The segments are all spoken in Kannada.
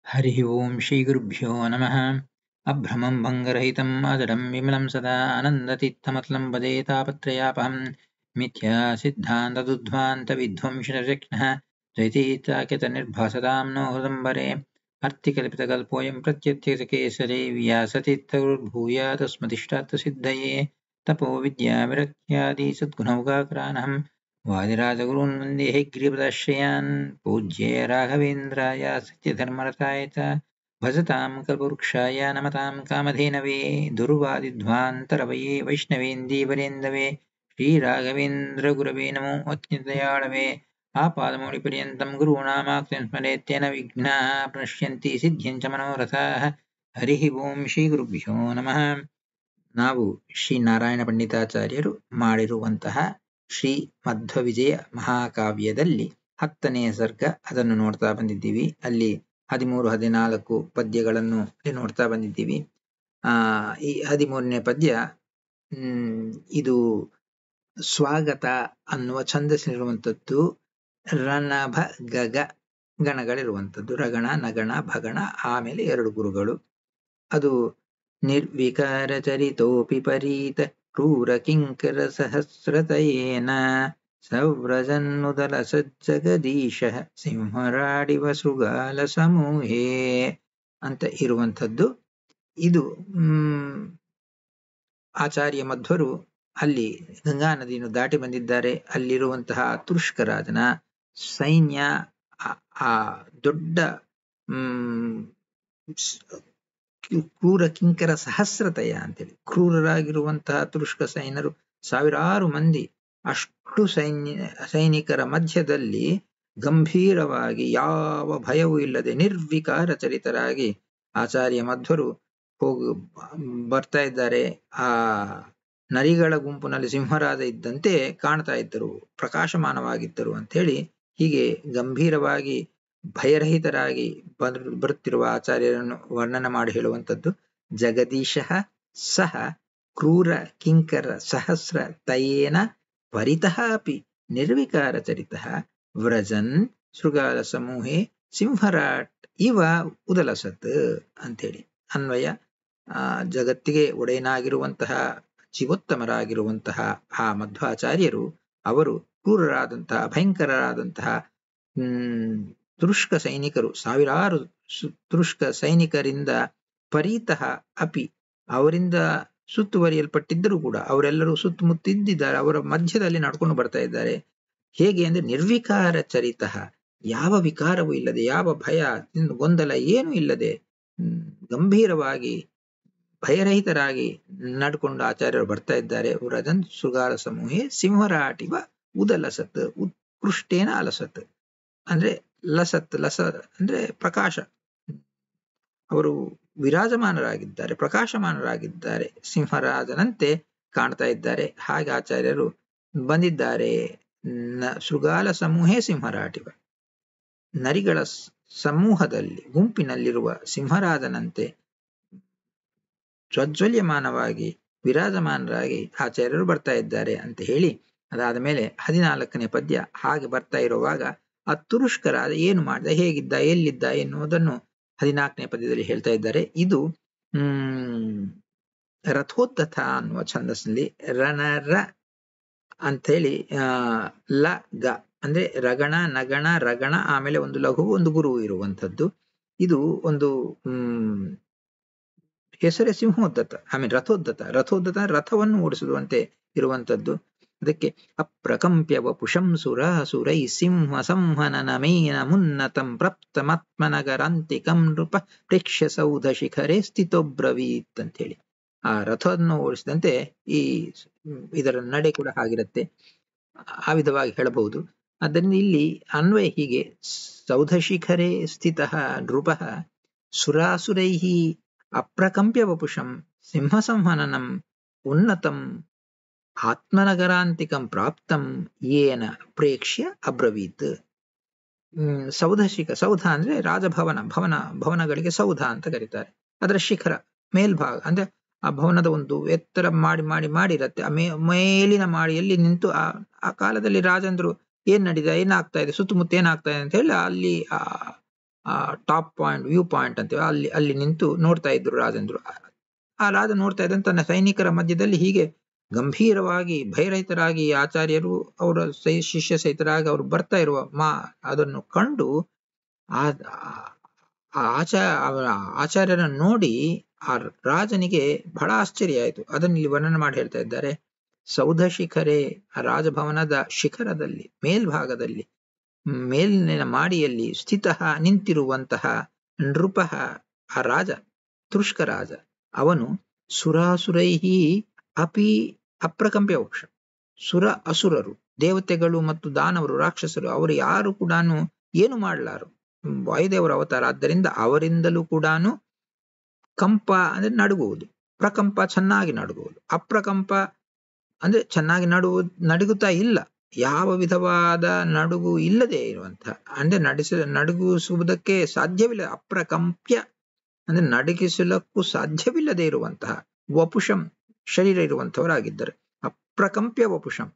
हरिः ओं श्रीगुरुभ्यो नमः। अभ्रमं भङ्गरहितं अजडं विमलं सदा आनन्दतीर्थमतलं वदे तापत्रयापहं मिथ्यासिद्धान्तदुद्ध्वान्तविध्वंसिनविघ्नः द्वैतीत्याख्यतनिर्भासतां नो हृदम्बरे अर्थिकल्पितकल्पोऽयं प्रत्यत्यकेसरे व्यासतीर्थगुरुर्भूयादस्मदिष्टार्थसिद्धये तपो विद्याविरक्त्यादि सद्गुणौकाक्रानहं वादिराजगुरून् वन्दे हयग्रीवदाश्रयान् पूज्य राघवेन्द्राय सत्यधर्मरताय च भजतां कल्पवृक्षाय नमतां कामधेनवे दुर्वादिध्वान्तरवये वैष्णवेन्दीवरेन्दवे श्रीराघवेन्द्रगुरवे नमो अत्यन्तदयाळवे आपादमौलिपर्यन्तं गुरूणामाख्यं स्मरेत्येन विघ्नाः प्रणश्यन्ति सिद्ध्यञ्च मनोरथाः। हरिः ಓಂ ಶ್ರೀ ಗುರುಭ್ಯೋ ನಮಃ. ನಾವು ಶ್ರೀ ನಾರಾಯಣ ಪಂಡಿತಾಚಾರ್ಯರು ಮಾಡಿರುವಂತಹ ಶ್ರೀ ಮಧ್ವ ವಿಜಯ ಮಹಾಕಾವ್ಯದಲ್ಲಿ 10ನೇ ಸರ್ಗ ಅದನ್ನು ನೋಡ್ತಾ ಬಂದಿದ್ದೀವಿ. ಅಲ್ಲಿ 13-14 ಪದ್ಯಗಳನ್ನು ನೋಡ್ತಾ ಬಂದಿದ್ದೀವಿ. ಈ 13ನೇ ಪದ್ಯ ಇದು ಸ್ವಾಗತ ಅನ್ನುವ ಛಂದಸ್ಸಿರುವಂಥದ್ದು. ರಣಭ ಗಗ ಗಣಗಳಿರುವಂಥದ್ದು. ರಗಣ ನಗಣ ಭಗಣ ಆಮೇಲೆ 2 ಗುರುಗಳು. ಅದು ನಿರ್ವಿಕಾರ ಚರಿತೋಪಿ ಪರೀತ ಕ್ರೂರ ಕಿಂಕರ ಸಹಸ್ರತಯೇನ ಸವ್ರಜನ್ನುದಲ ಸಜ್ಜಗದೀಶ ಸಿಂಹರಾಡಿವ ಶೃಗಾಲ ಸಮೂಹೇ ಅಂತ ಇರುವಂಥದ್ದು. ಇದು ಆಚಾರ್ಯ ಮಧ್ವರು ಅಲ್ಲಿ ಗಂಗಾ ನದಿಯನ್ನು ದಾಟಿ ಬಂದಿದ್ದಾರೆ. ಅಲ್ಲಿರುವಂತಹ ತುರುಷ್ಕರಾಜನ ಸೈನ್ಯ ಆ ದೊಡ್ಡ ಕ್ರೂರ ಕಿಂಕರ ಸಹಸ್ರತಯ ಅಂತೇಳಿ ಕ್ರೂರರಾಗಿರುವಂತಹ ತುರುಷ್ಕ ಸೈನ್ಯರು 1000 ಮಂದಿ, ಅಷ್ಟು ಸೈನಿಕರ ಮಧ್ಯದಲ್ಲಿ ಗಂಭೀರವಾಗಿ ಯಾವ ಭಯವೂ ಇಲ್ಲದೆ ನಿರ್ವಿಕಾರ ಚರಿತರಾಗಿ ಆಚಾರ್ಯ ಮಧ್ವರು ಬರ್ತಾ ಇದ್ದಾರೆ. ಆ ನರಿಗಳ ಗುಂಪಿನಲ್ಲಿ ಸಿಂಹರಾಜ ಇದ್ದಂತೆ ಕಾಣ್ತಾ ಇದ್ದರು, ಪ್ರಕಾಶಮಾನವಾಗಿದ್ದರು ಅಂತ ಹೇಳಿ ಹೀಗೆ ಗಂಭೀರವಾಗಿ ಭಯರಹಿತರಾಗಿ ಬರುತ್ತಿರುವ ಆಚಾರ್ಯರನ್ನು ವರ್ಣನೆ ಮಾಡಿ ಹೇಳುವಂಥದ್ದು. ಜಗದೀಶ ಸಹ ಕ್ರೂರ ಕಿಂಕರ ಸಹಸ್ರ ತಯೇನ ಪರಿತಃ ಅಪಿ ನಿರ್ವಿಕಾರ ಚರಿತಃ ವ್ರಜನ್ ಶೃಗಾಲ ಸಮೂಹೇ ಸಿಂಹರಾಟ್ ಇವ ಉದಲಸತ್ ಅಂತೇಳಿ ಅನ್ವಯ. ಜಗತ್ತಿಗೆ ಒಡೆಯನಾಗಿರುವಂತಹ ಜೀವೋತ್ತಮರಾಗಿರುವಂತಹ ಆ ಮಧ್ವಾಚಾರ್ಯರು ಅವರು ಕ್ರೂರರಾದಂತಹ ಭಯಂಕರರಾದಂತಹ ತುರುಷ್ಕ ಸೈನಿಕರು 1000 ತುರುಷ್ಕ ಸೈನಿಕರಿಂದ ಪರೀತಃ ಅಪಿ ಅವರಿಂದ ಸುತ್ತುವರಿಯಲ್ಪಟ್ಟಿದ್ದರೂ ಕೂಡ ಅವರೆಲ್ಲರೂ ಸುತ್ತಮುತ್ತಿದ್ದಾರೆ, ಅವರ ಮಧ್ಯದಲ್ಲಿ ನಡ್ಕೊಂಡು ಬರ್ತಾ ಇದ್ದಾರೆ. ಹೇಗೆ ಅಂದ್ರೆ ನಿರ್ವಿಕಾರ ಚರಿತಃ, ಯಾವ ವಿಕಾರವೂ ಇಲ್ಲದೆ, ಯಾವ ಭಯ ಗೊಂದಲ ಏನೂ ಇಲ್ಲದೆ ಗಂಭೀರವಾಗಿ ಭಯರಹಿತರಾಗಿ ನಡ್ಕೊಂಡು ಆಚಾರ್ಯರು ಬರ್ತಾ ಇದ್ದಾರೆ. ವ್ರಜನ್ ಶೃಗಾಲ ಸಮೂಹೇ ಸಿಂಹರಾಟಿವ ಉದಲಸತ್ ಉತ್ಕೃಷ್ಟೇನ ಅಲಸತ್ ಅಂದ್ರೆ ಲಸತ್ ಲಸ ಅಂದ್ರೆ ಪ್ರಕಾಶ. ಅವರು ವಿರಾಜಮಾನರಾಗಿದ್ದಾರೆ, ಪ್ರಕಾಶಮಾನರಾಗಿದ್ದಾರೆ, ಸಿಂಹರಾಜನಂತೆ ಕಾಣ್ತಾ ಇದ್ದಾರೆ. ಹಾಗೆ ಆಚಾರ್ಯರು ಬಂದಿದ್ದಾರೆ. ಶೃಗಾಲ ಸಮೂಹೇ ಸಿಂಹರಾಟಿವ, ನರಿಗಳ ಸಮೂಹದಲ್ಲಿ ಗುಂಪಿನಲ್ಲಿರುವ ಸಿಂಹರಾಜನಂತೆ ಜ್ವಜ್ವಲ್ಯಮಾನವಾಗಿ ವಿರಾಜಮಾನರಾಗಿ ಆಚಾರ್ಯರು ಬರ್ತಾ ಇದ್ದಾರೆ ಅಂತ ಹೇಳಿ, ಅದಾದ ಮೇಲೆ 14ನೇ ಪದ್ಯ ಹಾಗೆ ಬರ್ತಾ ಇರುವಾಗ ಆ ತುರುಷ್ಕರಾದ ಏನು ಮಾಡಿದ, ಹೇಗಿದ್ದ, ಎಲ್ಲಿದ್ದ ಎನ್ನುವುದನ್ನು 14ನೇ ಪದ್ಯದಲ್ಲಿ ಹೇಳ್ತಾ ಇದ್ದಾರೆ. ಇದು ರಥೋದ್ಧತ ಅನ್ನುವ ಛಂದಸ್ನಲ್ಲಿ ರಣರ ಅಂತ ಹೇಳಿ ಲ ಗ ಅಂದ್ರೆ ರಗಣ ನಗಣ ರಗಣ ಆಮೇಲೆ ಒಂದು ಲಘು ಒಂದು ಗುರು ಇರುವಂಥದ್ದು. ಇದು ಒಂದು ಹೆಸರೇ ಸಿಂಹೋದ್ಧತ ಆಮೇಲೆ ರಥೋದ್ಧತ. ರಥೋದ್ಧತ ರಥವನ್ನು ಓಡಿಸುವಂತೆ ಇರುವಂಥದ್ದು. ಅದಕ್ಕೆ ಅಪ್ರಕಂಪ್ಯ ವಪುಷಂ ಸುರಾಸುರೈ ಸಿಂಹ ಸಂಹನನ ಮೇನ ಮುನ್ನತಂ ಪ್ರಪ್ತಮಾತ್ಮನಗರಾಂತಿಕಂ ನೃಪ ಪ್ರೇಕ್ಷ್ಯ ಸೌಧ ಶಿಖರೇ ಸ್ಥಿತೋಬ್ರವೀತ್ ಅಂತ ಹೇಳಿ ಆ ರಥವನ್ನು ಓಡಿಸಿದಂತೆ ಈ ಇದರ ನಡೆ ಕೂಡ ಆಗಿರುತ್ತೆ, ಆ ವಿಧವಾಗಿ ಹೇಳಬಹುದು. ಆದ್ದರಿಂದ ಇಲ್ಲಿ ಅನ್ವಯ ಹೀಗೆ: ಸೌಧ ಶಿಖರೇ ಸ್ಥಿತ ನೃಪ ಸುರಾಸುರೈ ಅಪ್ರಕಂಪ್ಯ ವಪುಷಂ ಸಿಂಹ ಸಂಹನನಂ ಉನ್ನತಂ ಆತ್ಮನಗರಾಂತಿಕಂ ಪ್ರಾಪ್ತಂ ಯೇನ ಪ್ರೇಕ್ಷ್ಯ ಅಬ್ರವೀತ್. ಸೌಧ ಅಂದ್ರೆ ರಾಜಭವನ, ಭವನಗಳಿಗೆ ಸೌಧ ಅಂತ ಕರೀತಾರೆ. ಅದರ ಶಿಖರ ಮೇಲ್ಭಾಗ ಅಂದ್ರೆ ಆ ಭವನದ ಒಂದು ಎತ್ತರ ಮಾಡಿರತ್ತೆ. ಆ ಮೇಲಿನ ಮಾಡಿಯಲ್ಲಿ ನಿಂತು ಆ ಕಾಲದಲ್ಲಿ ರಾಜಂದ್ರು ಏನಾಗ್ತಾ ಇದೆ, ಸುತ್ತಮುತ್ತ ಏನಾಗ್ತಾ ಇದೆ ಅಂತ ಹೇಳಿ ಅಲ್ಲಿ ಟಾಪ್ ಪಾಯಿಂಟ್, ವ್ಯೂ ಪಾಯಿಂಟ್ ಅಂತೀವಿ, ಅಲ್ಲಿ ನಿಂತು ನೋಡ್ತಾ ಇದ್ರು ರಾಜೇಂದ್ರ. ಆ ರಾಜ ನೋಡ್ತಾ ಇದ್ದಂತ ತನ್ನ ಸೈನಿಕರ ಮಧ್ಯದಲ್ಲಿ ಹೀಗೆ ಗಂಭೀರವಾಗಿ ಭಯರಹಿತರಾಗಿ ಆಚಾರ್ಯರು ಅವರ ಶಿಷ್ಯ ಸಹಿತರಾಗಿ ಅವರು ಬರ್ತಾ ಇರುವ ಅದನ್ನು ಕಂಡು ಆಚಾರ್ಯರನ್ನು ನೋಡಿ ಆ ರಾಜನಿಗೆ ಬಹಳ ಆಶ್ಚರ್ಯ ಆಯಿತು. ಅದನ್ನು ಇಲ್ಲಿ ವರ್ಣನೆ ಮಾಡಿ ಹೇಳ್ತಾ ಇದ್ದಾರೆ. ಸೌಧ ಶಿಖರೇ, ಆ ರಾಜಭವನದ ಶಿಖರದಲ್ಲಿ ಮೇಲ್ಭಾಗದಲ್ಲಿ ಮೇಲಿನ ಮಾಡಿಯಲ್ಲಿ ಸ್ಥಿತ ನಿಂತಿರುವಂತಹ ನೃಪಃ, ಆ ರಾಜ ತುರುಷ್ಕ ರಾಜ, ಅವನು ಸುರಾಸುರೈಹಿ ಅಪಿ ಅಪ್ರಕಂಪ್ಯ ವಕ್ಷ, ಸುರ ಅಸುರರು, ದೇವತೆಗಳು ಮತ್ತು ದಾನವರು, ರಾಕ್ಷಸರು, ಅವರು ಯಾರು ಕೂಡ ಏನು ಮಾಡಲಾರು, ವಾಯುದೇವರ ಅವತಾರ, ಆದ್ದರಿಂದ ಅವರಿಂದಲೂ ಕೂಡ ಕಂಪ ಅಂದ್ರೆ ನಡುಗುವುದು, ಪ್ರಕಂಪ ಚೆನ್ನಾಗಿ ನಡುಗುವುದು, ಅಪ್ರಕಂಪ ಅಂದ್ರೆ ಚೆನ್ನಾಗಿ ನಡುಗುತ್ತಾ ಇಲ್ಲ, ಯಾವ ವಿಧವಾದ ನಡುಗು ಇಲ್ಲದೆ ಇರುವಂತಹ, ಅಂದ್ರೆ ನಡುಗಿಸುವುದಕ್ಕೆ ಸಾಧ್ಯವಿಲ್ಲ, ಅಪ್ರಕಂಪ್ಯ ಅಂದ್ರೆ ನಡುಗಿಸಲಕ್ಕೂ ಸಾಧ್ಯವಿಲ್ಲದೆ ಇರುವಂತಹ, ವಪುಷಂ ಶರೀರ ಇರುವಂತವರಾಗಿದ್ದಾರೆ, ಅಪ್ರಕಂಪ್ಯ ವಪುಷಂ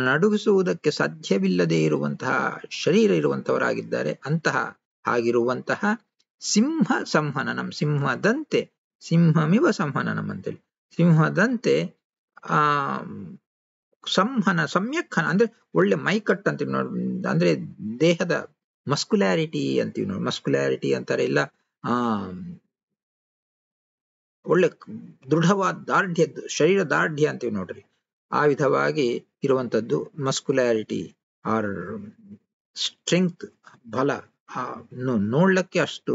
ನಡುಗಿಸುವುದಕ್ಕೆ ಸಾಧ್ಯವಿಲ್ಲದೆ ಇರುವಂತಹ ಶರೀರ ಇರುವಂತವರಾಗಿದ್ದಾರೆ. ಅಂತಹ ಆಗಿರುವಂತಹ ಸಿಂಹ ಸಂಹನನಂ, ಸಿಂಹದಂತೆ, ಸಿಂಹಮಿವ ಸಂಹನನಂ ಅಂತೇಳಿ, ಸಿಂಹದಂತೆ ಸಂಹನ ಸಮ್ಯಕ್ ಅಂದ್ರೆ ಒಳ್ಳೆ ಮೈಕಟ್ ಅಂತೀವಿ ನೋಡಿ, ಅಂದ್ರೆ ದೇಹದ ಮಸ್ಕುಲಾರಿಟಿ ಅಂತೀವಿ ನೋಡಿ, ಮಸ್ಕುಲಾರಿಟಿ ಅಂತಾರೆ, ಇಲ್ಲ ಒಳ್ಳೆ ದೃಢವಾದ ದಾರ್ಢ್ಯದ್ದು, ಶರೀರ ದಾರ್ಢ್ಯ ಅಂತೀವಿ ನೋಡ್ರಿ, ಆ ವಿಧವಾಗಿ ಇರುವಂತದ್ದು ಮಸ್ಕುಲಾರಿಟಿ ಆರ್ ಸ್ಟ್ರೆಂಗ್ತ್, ಬಲ, ನೋಡ್ಲಿಕ್ಕೆ ಅಷ್ಟು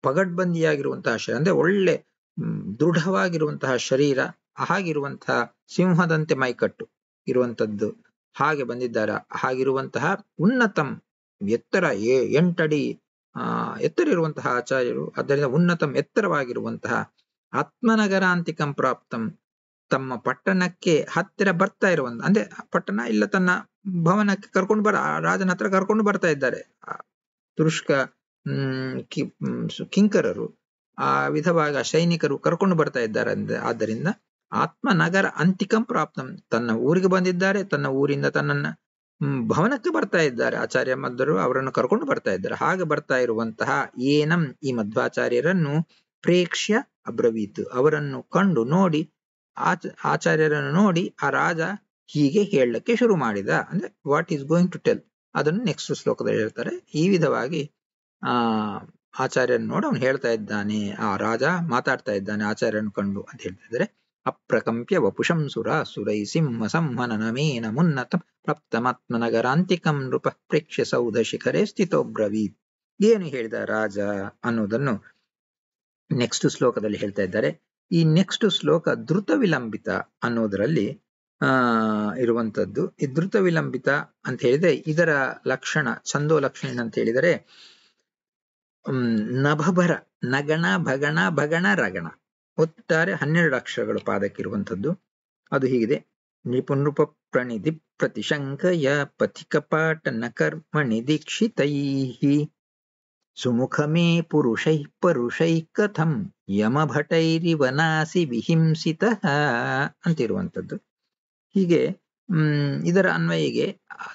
ಪಗಡ್ಬಂದಿಯಾಗಿರುವಂತಹ ಶರೀರ, ಅಂದ್ರೆ ಒಳ್ಳೆ ದೃಢವಾಗಿರುವಂತಹ ಶರೀರ, ಹಾಗಿರುವಂತಹ ಸಿಂಹದಂತೆ ಮೈಕಟ್ಟು ಇರುವಂತದ್ದು, ಹಾಗೆ ಬಂದಿದ್ದಾರೆ. ಹಾಗಿರುವಂತಹ ಉನ್ನತಂ, ಎತ್ತರ 8 ಅಡಿ ಎತ್ತರ ಇರುವಂತಹ ಆಚಾರ್ಯರು, ಆದ್ದರಿಂದ ಉನ್ನತಂ ಎತ್ತರವಾಗಿರುವಂತಹ ಆತ್ಮನಗರಾಂತಿಕಂ ಪ್ರಾಪ್ತಂ, ತಮ್ಮ ಪಟ್ಟಣಕ್ಕೆ ಹತ್ತಿರ ಬರ್ತಾ ಇರುವಂತ, ಅಂದ್ರೆ ಪಟ್ಟಣ ಇಲ್ಲ ತನ್ನ ಭವನಕ್ಕೆ ಕರ್ಕೊಂಡು ರಾಜನ ಹತ್ರ ಕರ್ಕೊಂಡು ಬರ್ತಾ ಇದ್ದಾರೆ ತುರುಷ್ಕ ಕಿಂಕರರು, ಆ ವಿಧವಾಗಿ ಸೈನಿಕರು ಕರ್ಕೊಂಡು ಬರ್ತಾ ಇದ್ದಾರೆ. ಆದ್ದರಿಂದ ಆತ್ಮನಗರ ಅಂತಿಕಂ ಪ್ರಾಪ್ತಂ, ತನ್ನ ಊರಿಗೆ ಬಂದಿದ್ದಾರೆ, ತನ್ನ ಊರಿಂದ ತನ್ನ ಭವನಕ್ಕೆ ಬರ್ತಾ ಇದ್ದಾರೆ. ಆಚಾರ್ಯ ಮಧ್ವರು ಅವರನ್ನು ಕರ್ಕೊಂಡು ಬರ್ತಾ ಇದ್ದಾರೆ. ಹಾಗೆ ಬರ್ತಾ ಇರುವಂತಹ ಏನಂ, ಈ ಮಧ್ವಾಚಾರ್ಯರನ್ನು ಪ್ರೇಕ್ಷ್ಯ ಅಬ್ರವೀತ್, ಅವರನ್ನು ಕಂಡು ನೋಡಿ, ಆಚಾರ್ಯರನ್ನು ನೋಡಿ ಆ ರಾಜ ಹೀಗೆ ಹೇಳಲಿಕ್ಕೆ ಶುರು ಮಾಡಿದ. ಅಂದ್ರೆ what is going to tell, ಅದನ್ನು ನೆಕ್ಸ್ಟ್ ಶ್ಲೋಕದಲ್ಲಿ ಹೇಳ್ತಾರೆ. ಈ ವಿಧವಾಗಿ ಆಚಾರ್ಯರನ್ನು ನೋಡಿ ಅವನು ಹೇಳ್ತಾ ಇದ್ದಾನೆ, ಆ ರಾಜ ಮಾತಾಡ್ತಾ ಇದ್ದಾನೆ ಆಚಾರ್ಯರನ್ನು ಕಂಡು ಅಂತ ಹೇಳ್ತಾ ಇದ್ದಾರೆ. ಅಪ್ರಕಂಪ್ಯ ವಪುಷಂ ಸುರೈ ಸಿಂಹ ಸಂಹನನಮೇನ ಮುನ್ನತಂ ಪ್ರಾಪ್ತಮಾತ್ಮನಗರಾಂತಿಕಂ ನೃಪ ಪ್ರೇಕ್ಷ್ಯ ಸೌಧ ಶಿಖರೇ ಸ್ಥಿತೋಬ್ರವೀತ್. ಏನು ಹೇಳಿದ ರಾಜ ಅನ್ನೋದನ್ನು ನೆಕ್ಸ್ಟ್ ಶ್ಲೋಕದಲ್ಲಿ ಹೇಳ್ತಾ ಇದ್ದಾರೆ. ಈ ನೆಕ್ಸ್ಟ್ ಶ್ಲೋಕ ಧೃತ ವಿಲಂಬಿತ ಅನ್ನೋದರಲ್ಲಿ ಇರುವಂತದ್ದು. ಈ ಧೃತ ವಿಲಂಬಿತ ಅಂತ ಹೇಳಿದ್ರೆ ಇದರ ಲಕ್ಷಣ, ಛಂದೋ ಲಕ್ಷಣ ಏನಂತ ಹೇಳಿದರೆ, ನಭಭರ, ನಗಣ, ಭಗಣ, ಭಗಣ, ರಗಣ, ಒಟ್ಟಾರೆ 12 ಅಕ್ಷರಗಳು ಪಾದಕ್ಕಿರುವಂಥದ್ದು. ಅದು ಹೀಗಿದೆ: ನಿಪುನೃಪ ಪ್ರಣಿಧಿ ಪ್ರತಿಶಂಕಯ ಪಥಿಕ ಪಾಟನ ಕರ್ಮಣಿ ದೀಕ್ಷಿತೈಹಿ ಸುಮುಖಮೇ ಪುರುಷೈ ಪರುಷೈ ಕಥಂ ಯಮಭಟೈರಿವನಾಸಿ ವಿಹಿಂಸಿತಃ ಅಂತಿರುವಂಥದ್ದು. ಹೀಗೆ ಇದರ ಅನ್ವಯಿಗೆ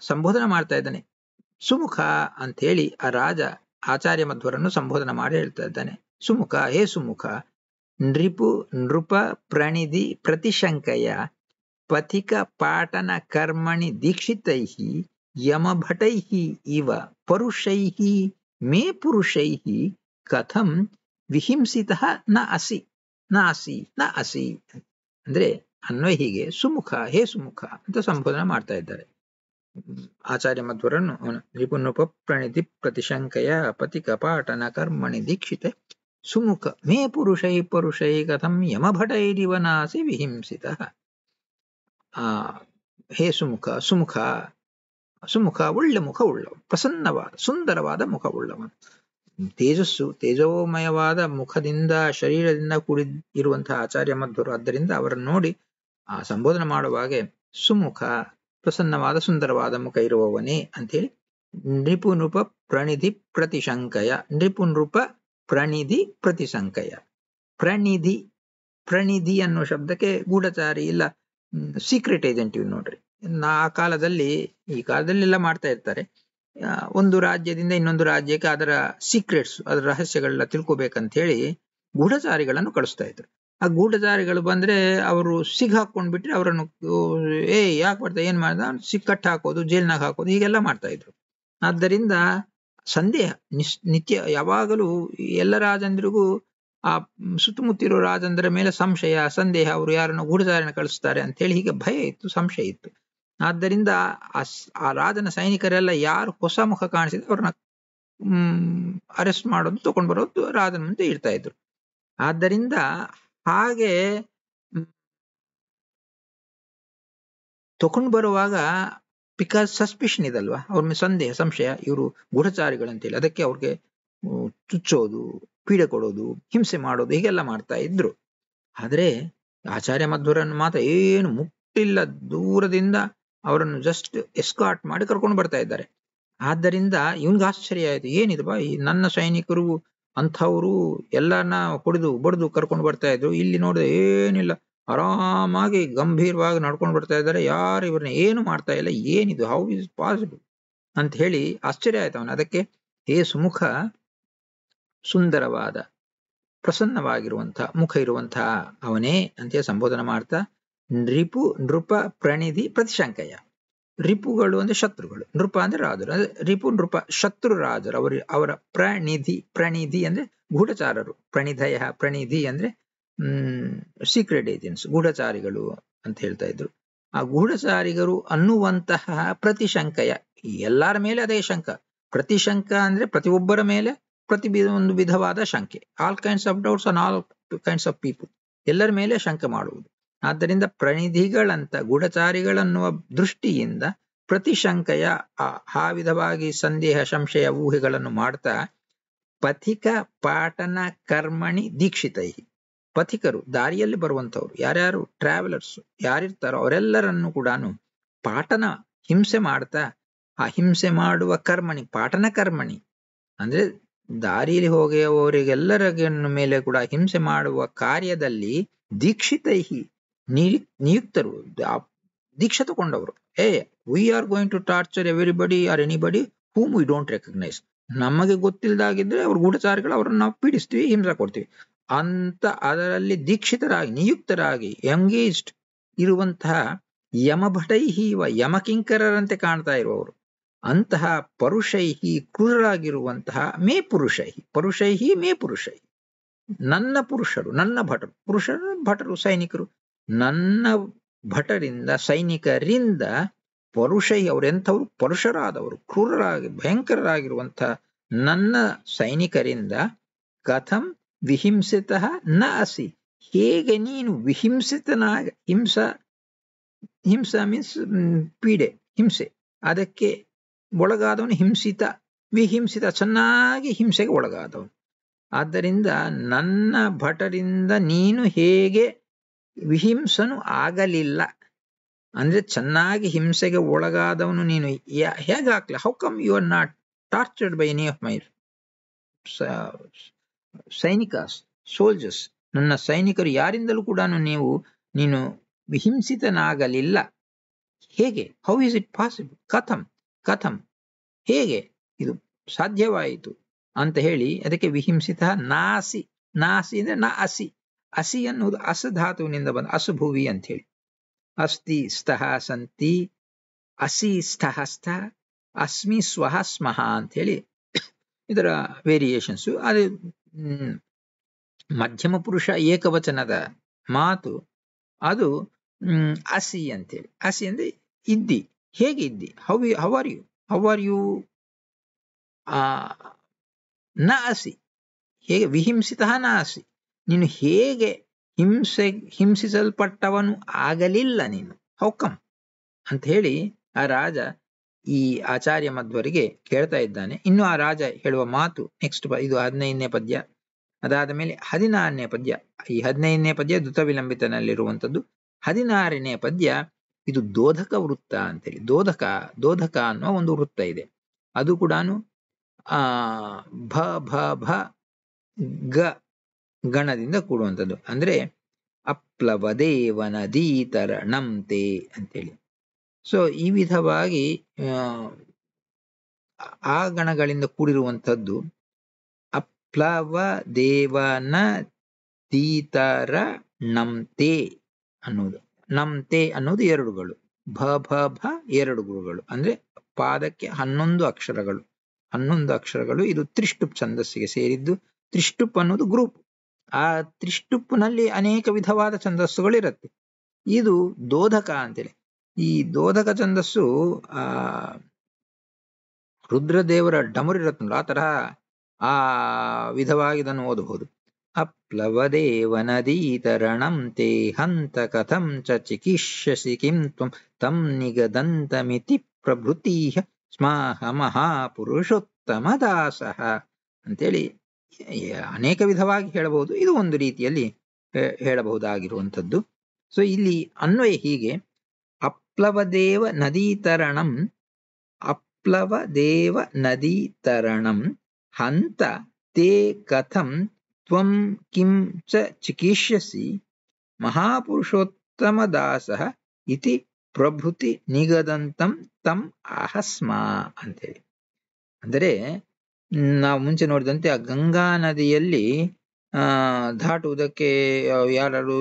ಸಂಬೋಧನೆ ಮಾಡ್ತಾ ಇದ್ದಾನೆ. ಸುಮುಖ ಅಂತ ಹೇಳಿ ಆ ರಾಜ ಆಚಾರ್ಯ ಮಧ್ವರನ್ನು ಸಂಬೋಧನೆ ಮಾಡಿ ಹೇಳ್ತಾ ಇದ್ದಾನೆ. ಸುಮುಖ, ಹೇ ಸುಮುಖ, ನೃಪ ಪ್ರಣಿಧಿ ಪ್ರತಿಶಂಕಯ ಪಥಿಕ ಪಾಟನ ಕರ್ಮಣಿ ದೀಕ್ಷಿತೈಹಿ ಯಮಭಟೈಹಿ ಇವ ಪರುಷೈಹಿ ಮೇ ಪುರುಷೈಹಿ ಕಥಂ ವಿಹಿಂಸಿತಃ ನ ಅಸಿ ನ ಅಸಿ ನ ಅಸಿ. ಅಂದ್ರೆ ಅನ್ವಯ ಹೀಗೆ: ಸುಮುಖ, ಹೇ ಸುಮುಖ ಅಂತ ಸಂಬೋಧನೆ ಮಾಡ್ತಾ ಇದ್ದಾರೆ ಆಚಾರ್ಯ ಮಧ್ವರನ್ನು. ನೃಪುನೃಪ ಪ್ರಣಿಧಿ ಪ್ರತಿಶಂಕಯ ಪಥಿಕ ಪಾಟನ ಕರ್ಮಣಿ ದೀಕ್ಷಿತೆ ಸುಮುಖ ಮೇ ಪುರುಷೈ ಪರುಷೈ ಕಥಂ ಯಮಭಟೈರಿವನಾಸಿ ವಿಹಿಂಸಿತಃ. ಹೇ ಸುಮುಖ, ಸುಮುಖ, ಸುಮುಖ ಒಳ್ಳೆ ಮುಖ ಉಳ್ಳವ, ಪ್ರಸನ್ನವಾದ ಸುಂದರವಾದ ಮುಖ ಉಳ್ಳವನು, ತೇಜಸ್ಸು ತೇಜೋಮಯವಾದ ಮುಖದಿಂದ ಶರೀರದಿಂದ ಕೂಡಿರುವಂತಹ ಆಚಾರ್ಯ ಮಧ್ವರು. ಆದ್ದರಿಂದ ಅವರನ್ನು ನೋಡಿ ಆ ಸಂಬೋಧನೆ ಮಾಡುವಾಗೆ ಸುಮುಖ, ಪ್ರಸನ್ನವಾದ ಸುಂದರವಾದ ಮುಖ ಇರುವವನೇ ಅಂತೇಳಿ. ನೃಪುನೃಪ ಪ್ರಣಿಧಿ ಪ್ರತಿಶಂಕಯ, ನೃಪುನೃಪ ಪ್ರಣಿಧಿ ಪ್ರತಿಶಂಕಯ. ಪ್ರಣಿಧಿ, ಪ್ರಣಿಧಿ ಅನ್ನೋ ಶಬ್ದಕ್ಕೆ ಗೂಢಚಾರಿ ಇಲ್ಲ ಸೀಕ್ರೆಟ್ ಏಜೆಂಟ್ ಇವ್ ನೋಡ್ರಿ. ಆ ಕಾಲದಲ್ಲಿ, ಈ ಕಾಲದಲ್ಲೆಲ್ಲ ಮಾಡ್ತಾ ಇರ್ತಾರೆ. ಒಂದು ರಾಜ್ಯದಿಂದ ಇನ್ನೊಂದು ರಾಜ್ಯಕ್ಕೆ ಅದರ ಸೀಕ್ರೆಟ್ಸ್, ಅದರ ರಹಸ್ಯಗಳೆಲ್ಲ ತಿಳ್ಕೊಬೇಕಂತ ಹೇಳಿ ಗೂಢಚಾರಿಗಳನ್ನು ಕಳಿಸ್ತಾ ಇದ್ರು. ಆ ಗೂಢಚಾರಿಗಳು ಬಂದ್ರೆ ಅವರು ಸಿಗ್ಹಾಕೊಂಡ್ಬಿಟ್ರೆ ಅವರನ್ನು ಯಾಕೆ ಬರ್ತಾ ಏನ್ ಮಾಡ್ದ ಸಿಕ್ಕಟ್ಟು ಹಾಕೋದು, ಜೈಲ್ನಾಗ ಹಾಕೋದು, ಹೀಗೆಲ್ಲ ಮಾಡ್ತಾ ಇದ್ರು. ಆದ್ದರಿಂದ ಸಂದೇಹ ನಿತ್ಯ ಯಾವಾಗಲೂ ಎಲ್ಲ ರಾಜಂದ್ರಿಗೂ ಆ ಸುತ್ತಮುತ್ತಿರೋ ರಾಜಂದ್ರ ಮೇಲೆ ಸಂಶಯ, ಸಂದೇಹ, ಅವರು ಯಾರನ್ನು ಗೂಢಚಾರನ ಕಳಿಸ್ತಾರೆ ಅಂತ ಹೇಳಿ ಹೀಗೆ ಭಯ ಇತ್ತು, ಸಂಶಯ ಇತ್ತು. ಆದ್ದರಿಂದ ಆ ರಾಜನ ಸೈನಿಕರೆಲ್ಲ ಯಾರು ಹೊಸ ಮುಖ ಕಾಣಿಸಿದ್ರೆ ಅವ್ರನ್ನ ಅರೆಸ್ಟ್ ಮಾಡೋದು, ತಗೊಂಡು ಬರೋದು, ರಾಜನ ಮುಂದೆ ಇಡ್ತಾ ಇದ್ರು. ಆದ್ದರಿಂದ ಹಾಗೆ ತಗೊಂಡು ಬರುವಾಗ ಬಿಕಾಸ್ ಸಸ್ಪಿಷನ್ ಇದಲ್ವಾ, ಅವ್ರ ಮೇಲೆ ಸಂದೇಹ, ಸಂಶಯ, ಇವರು ಗೂಢಚಾರಿಗಳಂತೇಳಿ, ಅದಕ್ಕೆ ಅವ್ರಿಗೆ ಚುಚ್ಚೋದು, ಪೀಡೆ ಕೊಡೋದು, ಹಿಂಸೆ ಮಾಡೋದು, ಹೀಗೆಲ್ಲ ಮಾಡ್ತಾ ಇದ್ರು. ಆದ್ರೆ ಆಚಾರ್ಯ ಮಧ್ವರನ್ನು ಮಾತ್ರ ಏನು ಮುಟ್ಟಿಲ್ಲ, ದೂರದಿಂದ ಅವರನ್ನು ಜಸ್ಟ್ ಎಸ್ಕಾರ್ಟ್ ಮಾಡಿ ಕರ್ಕೊಂಡು ಬರ್ತಾ ಇದ್ದಾರೆ. ಆದ್ದರಿಂದ ಇವನ್ಗೆ ಆಶ್ಚರ್ಯ ಆಯ್ತು, ಏನಿದು ಬಾ, ಈ ನನ್ನ ಸೈನಿಕರು ಅಂಥವ್ರು ಎಲ್ಲರನ್ನ ಹೊಡೆದು ಬಡ್ದು ಕರ್ಕೊಂಡು ಬರ್ತಾ ಇದ್ರು, ಇಲ್ಲಿ ನೋಡಿದ್ರೆ ಏನಿಲ್ಲ, ಆರಾಮಾಗಿ ಗಂಭೀರವಾಗಿ ನಡ್ಕೊಂಡು ಬರ್ತಾ ಇದ್ದಾರೆ, ಯಾರು ಇವ್ರನ್ನ ಏನು ಮಾಡ್ತಾ ಇಲ್ಲ, ಏನಿದು, ಹೌ ಇಸ್ ಪಾಸಿಬಲ್ ಅಂತ ಹೇಳಿ ಆಶ್ಚರ್ಯ ಆಯ್ತು ಅವನು. ಅದಕ್ಕೆ ಹೇ ಸುಮುಖ, ಸುಂದರವಾದ ಪ್ರಸನ್ನವಾಗಿರುವಂತಹ ಮುಖ ಇರುವಂತಹ ಅವನೇ ಅಂತ ಸಂಬೋಧನೆ ಮಾಡ್ತಾ, ರಿಪು ನೃಪ ಪ್ರಣಿಧಿ ಪ್ರತಿಶಂಕಯ. ರಿಪುಗಳು ಅಂದ್ರೆ ಶತ್ರುಗಳು, ನೃಪ ಅಂದ್ರೆ ರಾಜರು, ರಿಪು ನೃಪ ಶತ್ರು ರಾಜರು, ಅವರ ಪ್ರಣಿಧಿ ಅಂದ್ರೆ ಗೂಢಚಾರರು, ಪ್ರಣಿಧಯ ಪ್ರಣಿಧಿ ಅಂದ್ರೆ ಸೀಕ್ರೆಟ್ ಏಜೆಂಟ್ಸ್, ಗೂಢಚಾರಿಗಳು ಅಂತ ಹೇಳ್ತಾ ಇದ್ರು. ಆ ಗೂಢಚಾರಿಗರು ಅನ್ನುವಂತಹ ಪ್ರತಿಶಂಕಯ, ಎಲ್ಲರ ಮೇಲೆ ಅದೇ ಶಂಕ. ಪ್ರತಿಶಂಕ ಅಂದ್ರೆ ಪ್ರತಿಯೊಬ್ಬರ ಮೇಲೆ ಒಂದು ವಿಧವಾದ ಶಂಕೆ, all kinds of doubts on all kinds of people, ಎಲ್ಲರ ಮೇಲೆ ಶಂಕೆ ಮಾಡುವುದು. ಆದ್ದರಿಂದ ಪ್ರಣಿಧಿಗಳಂತ ಗೂಢಚಾರಿಗಳನ್ನುವ ದೃಷ್ಟಿಯಿಂದ ಪ್ರತಿಶಂಕಯ ಆ ವಿಧವಾಗಿ ಸಂದೇಹ, ಸಂಶಯ, ಊಹೆಗಳನ್ನು ಮಾಡ್ತಾ, ಪಥಿಕ ಪಾಟನ ಕರ್ಮಣಿ ದೀಕ್ಷಿತೈ, ಪಥಿಕರು ದಾರಿಯಲ್ಲಿ ಬರುವಂತವ್ರು, ಯಾರ್ಯಾರು ಟ್ರಾವೆಲರ್ಸ್ ಯಾರಿರ್ತಾರೋ ಅವರೆಲ್ಲರನ್ನು ಕೂಡ ಪಾಟನ ಹಿಂಸೆ ಮಾಡ್ತಾ, ಆ ಹಿಂಸೆ ಮಾಡುವ ಕರ್ಮಣಿ, ಪಾಟನ ಕರ್ಮಣಿ ಅಂದ್ರೆ ದಾರಿಯಲ್ಲಿ ಹೋಗುವವರಿಗೆಲ್ಲರ ಮೇಲೆ ಕೂಡ ಹಿಂಸೆ ಮಾಡುವ ಕಾರ್ಯದಲ್ಲಿ ದೀಕ್ಷಿತೈಹಿ ನಿಯುಕ್ತರು, ದೀಕ್ಷೆ ತಗೊಂಡವರು. We are going to torture everybody or anybody whom we don't recognise. ನಮಗೆ ಗೊತ್ತಿಲ್ಲದಾಗಿದ್ರೆ ಅವ್ರ ಗೂಢಚಾರಿಗಳು ಅವರನ್ನು ನಾವು ಪೀಡಿಸ್ತೀವಿ, ಹಿಂಸೆ ಕೊಡ್ತೀವಿ ಅಂತ ಅದರಲ್ಲಿ ದೀಕ್ಷಿತರಾಗಿ, ನಿಯುಕ್ತರಾಗಿ, ಎಂಗೇಜ್ಡ್ ಇರುವಂತಹ ಯಮಭಟೈಹಿ ಯಮಕಿಂಕರರಂತೆ ಕಾಣ್ತಾ ಇರುವವರು, ಅಂತಹ ಪರುಷೈಹಿ ಕ್ರೂರರಾಗಿರುವಂತಹ ಮೇ ಪುರುಷೈಹಿ, ಪರುಷೈಹಿ ಮೇ ಪುರುಷೈಹಿ, ನನ್ನ ಪುರುಷರು, ನನ್ನ ಭಟರು, ಪುರುಷರು ಭಟರು ಸೈನಿಕರು, ನನ್ನ ಭಟರಿಂದ ಸೈನಿಕರಿಂದ ಪರುಷೈ, ಅವರೆಂಥವ್ರು ಪರುಷರಾದವರು, ಕ್ರೂರರಾಗಿ ಭಯಂಕರರಾಗಿರುವಂತಹ ನನ್ನ ಸೈನಿಕರಿಂದ ಕಥಂ ವಿಹಿಂಸಿತ ನ ಅಸಿ, ಹೇಗೆ ನೀನು ವಿಹಿಂಸಿತನಾಗ, ಹಿಂಸಾ ಮೀನ್ಸ್ ಪೀಡೆ, ಹಿಂಸೆ, ಅದಕ್ಕೆ ಒಳಗಾದವನು ಹಿಂಸಿತ, ವಿಹಿಂಸಿತ ಚೆನ್ನಾಗಿ ಹಿಂಸೆಗೆ ಒಳಗಾದವನು. ಆದ್ದರಿಂದ ನನ್ನ ಭಟರಿಂದ ನೀನು ಹೇಗೆ ವಿಹಿಂಸನು ಆಗಲಿಲ್ಲ ಅಂದ್ರೆ ಚೆನ್ನಾಗಿ ಹಿಂಸೆಗೆ ಒಳಗಾದವನು ನೀನು ಹೇಗಾಗ್ಲ, how come you are not tortured by any of my ಸೈನಿಕಾಸ್, ಸೋಲ್ಜರ್ಸ್, ನನ್ನ ಸೈನಿಕರು ಯಾರಿಂದಲೂ ಕೂಡ ನೀನು ವಿಹಿಂಸಿತನಾಗಲಿಲ್ಲ, ಹೇಗೆ, ಹೌ ಇಸ್ ಇಟ್ ಪಾಸಿಬಲ್, ಕಥಂ ಹೇಗೆ ಇದು ಸಾಧ್ಯವಾಯಿತು ಅಂತ ಹೇಳಿ, ಅದಕ್ಕೆ ವಿಹಿಂಸಿತ ನಾಸಿ, ನಾಸಿ ಅಂದ್ರೆ ನ ಅಸಿ, ಅಸಿ ಅನ್ನುವುದು ಅಸ ಧಾತುವಿನಿಂದ ಬಂದ, ಅಸುಭುವಿ ಅಂತ ಹೇಳಿ, ಅಸ್ತಿ ಸ್ತಃ ಸಂತಿ, ಅಸಿ ಸ್ತಃ ಸ್ಥ, ಅಸ್ಮಿ ಸ್ವಹ ಸ್ಮಃ ಅಂತ ಹೇಳಿ ಇದರ ವೇರಿಯೇಷನ್ಸ್. ಅದು ಮಧ್ಯಮ ಪುರುಷ ಏಕವಚನದ ಮಾತು, ಅದು ಅಸಿ ಅಂತೇಳಿ. ಅಸಿ ಅಂದ್ರೆ ಇದ್ದಿ, ಹೇಗೆ ಇದ್ದಿ, ಹೌ ಆರ್ ಯು ನ ಅಸಿ, ಹೇಗೆ ವಿಹಿಂಸಿತ ನ ಅಸಿ, ನೀನು ಹೇಗೆ ಹಿಂಸಿಸಲ್ಪಟ್ಟವನು ಆಗಲಿಲ್ಲ ನೀನು, ಹೌಕಮ್ ಅಂತ ಹೇಳಿ ಆ ರಾಜ ಈ ಆಚಾರ್ಯ ಮಧ್ವರಿಗೆ ಕೇಳ್ತಾ ಇದ್ದಾನೆ. ಇನ್ನು ಆ ರಾಜ ಹೇಳುವ ಮಾತು ನೆಕ್ಸ್ಟ್, ಇದು 15ನೇ ಪದ್ಯ. ಅದಾದ ಮೇಲೆ 16ನೇ ಪದ್ಯ. ಈ 15ನೇ ಪದ್ಯ ದ್ರುತ ವಿಲಂಬಿತನಲ್ಲಿರುವಂಥದ್ದು. 16ನೇ ಪದ್ಯ ಇದು ದೋಧಕ ವೃತ್ತ ಅಂತೇಳಿ, ದೋಧಕ ಅನ್ನೋ ಒಂದು ವೃತ್ತ ಇದೆ. ಅದು ಕೂಡ ಭ ಭ ಭ ಗ ಗಣದಿಂದ ಕೂಡುವಂಥದ್ದು. ಅಂದ್ರೆ ಅಪ್ಲವದೇವ ನದೀತರಣಂತೆ ಅಂತೇಳಿ. ಸೊ ಈ ವಿಧವಾಗಿ ಆ ಗಣಗಳಿಂದ ಕೂಡಿರುವಂಥದ್ದು. ಅಪ್ಲವ ದೇವನ ತೀತರ ನಂತೆ ಅನ್ನೋದು. ನಂತೆ ಅನ್ನೋದು ಎರಡುಗಳು, ಭ ಭ ಭ ಎರಡು ಗುರುಗಳು, ಅಂದ್ರೆ ಪಾದಕ್ಕೆ 11 ಅಕ್ಷರಗಳು. 11 ಅಕ್ಷರಗಳು. ಇದು ತ್ರಿಷ್ಟುಪ್ ಛಂದಸ್ಸಿಗೆ ಸೇರಿದ್ದು. ತ್ರಿಷ್ಟುಪ್ ಅನ್ನೋದು ಗ್ರೂಪ್. ಆ ತ್ರಿಷ್ಟುಪ್ನಲ್ಲಿ ಅನೇಕ ವಿಧವಾದ ಛಂದಸ್ಸುಗಳು ಇರುತ್ತೆ. ಇದು ದೋಧಕ ಅಂತೇಳಿ. ಈ ದೋಧಕ ಛಂದಸ್ಸು ರುದ್ರದೇವರ ಡಮರು ಇರತ್ತಲ್ಲ, ಆ ತರಹ ಆ ವಿಧವಾಗಿ ಇದನ್ನು ಓದಬಹುದು. ಅಪ್ಲವದೇವ ನದೀತರಣಂ ತೇ ಹಂತ ಕಥಂ ಚ ಚಿಕಿಷ್ಯಸಿ ಕಿಂ ತ್ವಂ ತಂ ನಿಗದಂತಮಿತಿ ಪ್ರಭೃತಿಃ ಸ್ಮಾಹ ಮಹಾಪುರುಷೋತ್ತಮ ದಾಸಃ ಅಂತೇಳಿ ಅನೇಕ ವಿಧವಾಗಿ ಹೇಳಬಹುದು. ಇದು ಒಂದು ರೀತಿಯಲ್ಲಿ ಹೇಳಬಹುದಾಗಿರುವಂಥದ್ದು. ಸೊ ಇಲ್ಲಿ ಅನ್ವಯ ಹೀಗೆ: ಅಪ್ಲವದೇವ ನದೀತರಣಂ, ಅಪ್ಲವದೇವ ನದೀತರಣಂ ಹಂತ ತೇ ಕಥಂ ತ್ವಂ ಕಿಂ ಚ ಚಿಕಿಷ್ಯಸಿ ಮಹಾಪುರುಷೋತ್ತಮ ದಾಸಃ ಇತಿ ಪ್ರಭೃತಿ ನಿಗದಂತಂ ತಂ ಆಹಸ್ಮಾ ಅಂತೇಳಿ. ಅಂದರೆ ನಾವು ಮುಂಚೆ ನೋಡಿದಂತೆ ಆ ಗಂಗಾ ನದಿಯಲ್ಲಿ ದಾಟುವುದಕ್ಕೆ ಯಾರು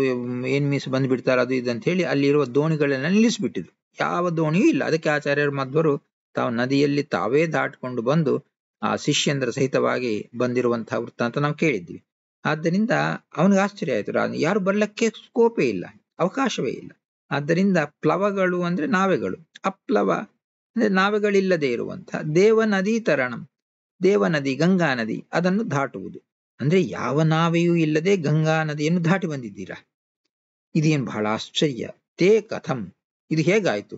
ಏನ್ ಮೀಸು ಬಂದ್ಬಿಡ್ತಾರೆ ಅದು ಇದು ಅಂತ ಹೇಳಿ ಅಲ್ಲಿರುವ ದೋಣಿಗಳನ್ನ ನಿಲ್ಲಿಸ್ಬಿಟ್ಟಿದ್ರು. ಯಾವ ದೋಣಿಯೂ ಇಲ್ಲ. ಅದಕ್ಕೆ ಆಚಾರ್ಯರ ಮಧ್ವರು ತಾವು ನದಿಯಲ್ಲಿ ತಾವೇ ದಾಟ್ಕೊಂಡು ಬಂದು ಆ ಶಿಷ್ಯಂದ್ರ ಸಹಿತವಾಗಿ ಬಂದಿರುವಂತಹ ವೃತ್ತಾಂತ ನಾವು ಕೇಳಿದ್ವಿ. ಆದ್ದರಿಂದ ಅವನಿಗೆ ಆಶ್ಚರ್ಯ ಆಯ್ತು. ಯಾರು ಬರ್ಲಿಕ್ಕೆ ಸ್ಕೋಪೇ ಇಲ್ಲ, ಅವಕಾಶವೇ ಇಲ್ಲ. ಆದ್ದರಿಂದ ಪ್ಲವಗಳು ಅಂದ್ರೆ ನಾವೆಗಳು, ಅಪ್ಲವ ಅಂದ್ರೆ ನಾವೆಗಳಿಲ್ಲದೆ ಇರುವಂತಹ, ದೇವ ನದಿ ತರಣಂ, ದೇವನದಿ ಗಂಗಾ ನದಿ, ಅದನ್ನು ದಾಟುವುದು. ಅಂದ್ರೆ ಯಾವ ನಾವೆಯೂ ಇಲ್ಲದೆ ಗಂಗಾ ನದಿಯನ್ನು ದಾಟಿ ಬಂದಿದ್ದೀರಾ, ಇದೇನು ಬಹಳ ಆಶ್ಚರ್ಯ. ತೇ ಕಥಂ, ಇದು ಹೇಗಾಯ್ತು,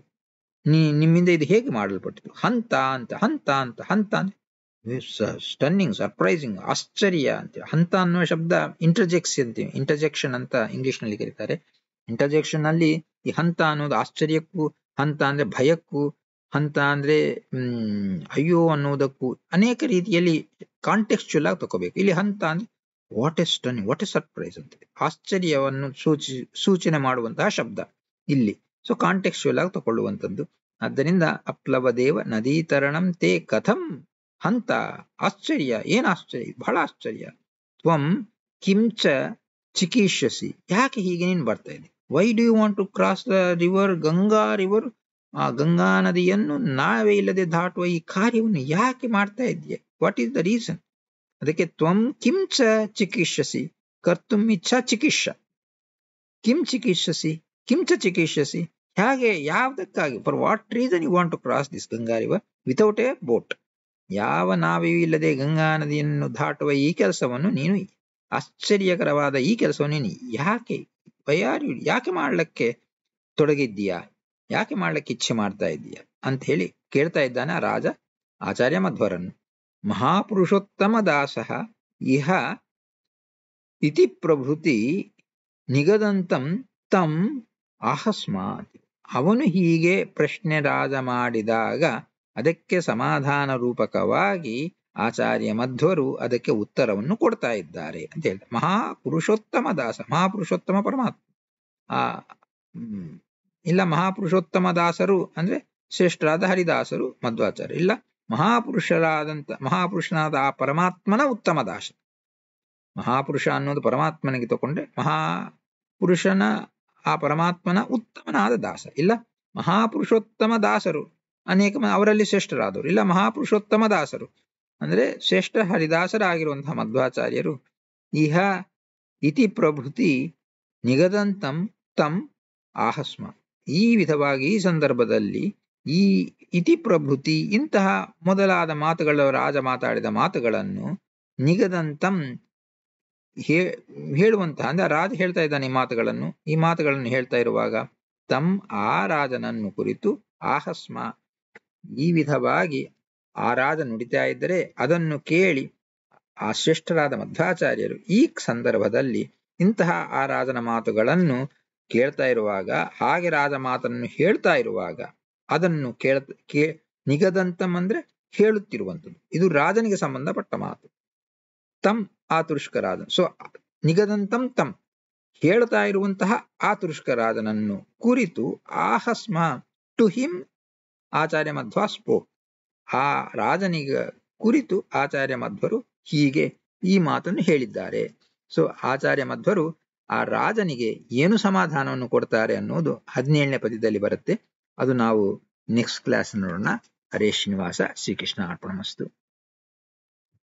ನಿಮ್ಮಿಂದ ಇದು ಹೇಗೆ ಮಾಡಲ್ಪಟ್ಟಿತು. ಹಂತ ಅಂತ, ಹಂತ ಅಂತ, ಹಂತ ಅಂದ್ರೆ ಸ್ಟನ್ನಿಂಗ್, ಸರ್ಪ್ರೈಸಿಂಗ್, ಆಶ್ಚರ್ಯ ಅಂತ. ಹಂತ ಅನ್ನುವ ಶಬ್ದ ಇಂಟರ್ಜೆಕ್ಷನ್ ಅಂತ ಇಂಗ್ಲಿಷ್ ನಲ್ಲಿ ಕರೀತಾರೆ. ಇಂಟರ್ಜೆಕ್ಷನ್ ನಲ್ಲಿ ಈ ಹಂತ ಅನ್ನೋದು ಆಶ್ಚರ್ಯಕ್ಕೂ, ಹಂತ ಅಂದ್ರೆ ಭಯಕ್ಕೂ, ಹಂತ ಅಂದ್ರೆ ಅಯ್ಯೋ ಅನ್ನೋದಕ್ಕೂ ಅನೇಕ ರೀತಿಯಲ್ಲಿ ಕಾಂಟೆಕ್ಸ್ಚುಯಲ್ ಆಗಿ ತಗೋಬೇಕು. ಇಲ್ಲಿ ಹಂತ ಅಂದ್ರೆ what A stunning, what A surprise ಅಂತ, ಆಶ್ಚರ್ಯವನ್ನು ಸೂಚನೆ ಮಾಡುವಂತಹ ಶಬ್ದ ಇಲ್ಲಿ. ಸೊ ಕಾಂಟೆಕ್ಸ್ಚುಯಲ್ ಆಗಿ ತಗೊಳ್ಳುವಂಥದ್ದು. ಆದ್ದರಿಂದ ಅಪ್ಲವದೇವ ನದೀತರಣಂ ತೇ ಕಥಂ ಹಂತ, ಆಶ್ಚರ್ಯ, ಏನ್ ಆಶ್ಚರ್ಯ, ಬಹಳ ಆಶ್ಚರ್ಯ. ತ್ವಂ ಕಿಂಚ ಚಿಕಿಷ್ಯಸಿ, ಯಾಕೆ ಹೀಗೆ ನೀನು ಬರ್ತಾ ಇದ್ದೆ. Why do you want to cross the river, Ganga river, ಆ ಗಂಗಾ ನದಿಯನ್ನು ನಾವೇ ಇಲ್ಲದೆ ದಾಟುವ ಈ ಕಾರ್ಯವನ್ನು ಯಾಕೆ ಮಾಡ್ತಾ ಇದೆಯೇ, ವಾಟ್ ಈಸ್ ದ ರೀಸನ್. ಅದಕ್ಕೆ ತ್ವಂ ಕಿಂಚ ಚಿಕಿಷ್ಯಸಿ, ಕರ್ತುಂ ಇಚ್ಛಾ ಚಿಕಿತ್ಸ, ಕಿಂ ಚಿಕಿತ್ಸಸಿ, ಕಿಂಚ ಚಿಕಿತ್ಸಸಿ, ಹೇಗೆ, ಯಾವುದಕ್ಕಾಗಿ, for what reason you want to cross this Ganga river without a boat. ಯಾವ ನಾವೆಯೂ ಇಲ್ಲದೆ ಗಂಗಾ ನದಿಯನ್ನು ದಾಟುವ ಈ ಕೆಲಸವನ್ನು ನೀನು, ಆಶ್ಚರ್ಯಕರವಾದ ಈ ಕೆಲಸವನ್ನು ನೀನು ಯಾಕೆ, ಯಾಕೆ ಮಾಡ್ಲಿಕ್ಕೆ ತೊಡಗಿದ್ದೀಯಾ, ಯಾಕೆ ಮಾಡ್ಲಿಕ್ಕೆ ಇಚ್ಛೆ ಮಾಡ್ತಾ ಇದ್ದೀಯಾ ಅಂತ ಹೇಳಿ ಕೇಳ್ತಾ ಇದ್ದಾನೆ ಆ ರಾಜ ಆಚಾರ್ಯ ಮಧ್ವರನ್ನು. ಮಹಾಪುರುಷೋತ್ತಮ ದಾಸಃ ಇಹ ಇತಿ ಪ್ರಭೃತಿ ನಿಗದಂತಂ ತಂ ಆಹಸ್ಮಾತ್. ಅವನು ಹೀಗೆ ಪ್ರಶ್ನೆ ರಾಜ ಮಾಡಿದಾಗ ಅದಕ್ಕೆ ಸಮಾಧಾನ ರೂಪಕವಾಗಿ ಆಚಾರ್ಯ ಮಧ್ವರು ಅದಕ್ಕೆ ಉತ್ತರವನ್ನು ಕೊಡ್ತಾ ಇದ್ದಾರೆ ಅಂತ ಹೇಳ್ತಾರೆ. ಮಹಾಪುರುಷೋತ್ತಮ ದಾಸ, ಮಹಾಪುರುಷೋತ್ತಮ ಪರಮಾತ್ಮ, ಇಲ್ಲ ಮಹಾಪುರುಷೋತ್ತಮ ದಾಸರು ಅಂದ್ರೆ ಶ್ರೇಷ್ಠರಾದ ಹರಿದಾಸರು ಮಧ್ವಾಚಾರ್ಯ, ಇಲ್ಲ ಮಹಾಪುರುಷನಾದ ಆ ಪರಮಾತ್ಮನ ಉತ್ತಮ ದಾಸ. ಮಹಾಪುರುಷ ಅನ್ನೋದು ಪರಮಾತ್ಮನಿಗೆ ತಗೊಂಡ್ರೆ ಮಹಾಪುರುಷನ ಆ ಪರಮಾತ್ಮನ ಉತ್ತಮನಾದ ದಾಸ, ಇಲ್ಲ ಮಹಾಪುರುಷೋತ್ತಮ ದಾಸರು ಅನೇಕ ಅವರಲ್ಲಿ ಶ್ರೇಷ್ಠರಾದವರು, ಇಲ್ಲ ಮಹಾಪುರುಷೋತ್ತಮ ದಾಸರು ಅಂದ್ರೆ ಶ್ರೇಷ್ಠ ಹರಿದಾಸರಾಗಿರುವಂತಹ ಮಧ್ವಾಚಾರ್ಯರು. ಇಹ ಇತಿ ಪ್ರಭೃತಿ ನಿಗದಂತಂ ತಂ ಆಹಸ್ಮ, ಈ ವಿಧವಾಗಿ ಈ ಸಂದರ್ಭದಲ್ಲಿ ಈ ಇತಿ ಪ್ರಭೃತಿ ಇಂತಹ ಮೊದಲಾದ ಮಾತುಗಳ ರಾಜ ಮಾತಾಡಿದ ಮಾತುಗಳನ್ನು ನಿಗದಂತಂ ಹೇಳುವಂತಹ, ಅಂದ್ರೆ ರಾಜ ಹೇಳ್ತಾ ಇದ್ದಾನೆ ಈ ಮಾತುಗಳನ್ನು ಹೇಳ್ತಾ ಇರುವಾಗ ತಂ ಆ ರಾಜನನ್ನು ಕುರಿತು ಆಹಸ್ಮ, ಈ ವಿಧವಾಗಿ ಆ ರಾಜ ನುಡಿತಾ ಇದ್ದರೆ ಅದನ್ನು ಕೇಳಿ ಆ ಶ್ರೇಷ್ಠರಾದ ಮಧ್ವಾಚಾರ್ಯರು ಈ ಸಂದರ್ಭದಲ್ಲಿ ಇಂತಹ ಆ ರಾಜನ ಮಾತುಗಳನ್ನು ಕೇಳ್ತಾ ಇರುವಾಗ, ಹಾಗೆ ರಾಜ ಮಾತನ್ನು ಹೇಳ್ತಾ ಇರುವಾಗ ಅದನ್ನು ನಿಗದಂತಂ ಅಂದ್ರೆ ಹೇಳುತ್ತಿರುವಂಥದ್ದು. ಇದು ರಾಜನಿಗೆ ಸಂಬಂಧಪಟ್ಟ ಮಾತು. ತಂ ಆತುಷ್ಕರಾದ, ಸೊ ನಿಗದಂತಂ ತಂ ಹೇಳ್ತಾ ಇರುವಂತಹ ಆತುಷ್ಕರಾದನನ್ನು ಕುರಿತು ಆಹಸ್ಮ to him Acharya Madhva spoke, ಆ ರಾಜನಿಗ ಕುರಿತು ಆಚಾರ್ಯ ಮಧ್ವರು ಹೀಗೆ ಈ ಮಾತನ್ನು ಹೇಳಿದ್ದಾರೆ. ಸೊ ಆಚಾರ್ಯ ಮಧ್ವರು ಆ ರಾಜನಿಗೆ ಏನು ಸಮಾಧಾನವನ್ನು ಕೊಡ್ತಾರೆ ಅನ್ನೋದು 17ನೇ ಪದ್ಯದಲ್ಲಿ ಬರುತ್ತೆ. ಅದು ನಾವು ನೆಕ್ಸ್ಟ್ ಕ್ಲಾಸ್ ನೋಡೋಣ. ಹರೇ ಶ್ರೀನಿವಾಸ. ಶ್ರೀಕೃಷ್ಣ ಅರ್ಪಣಮಸ್ತು.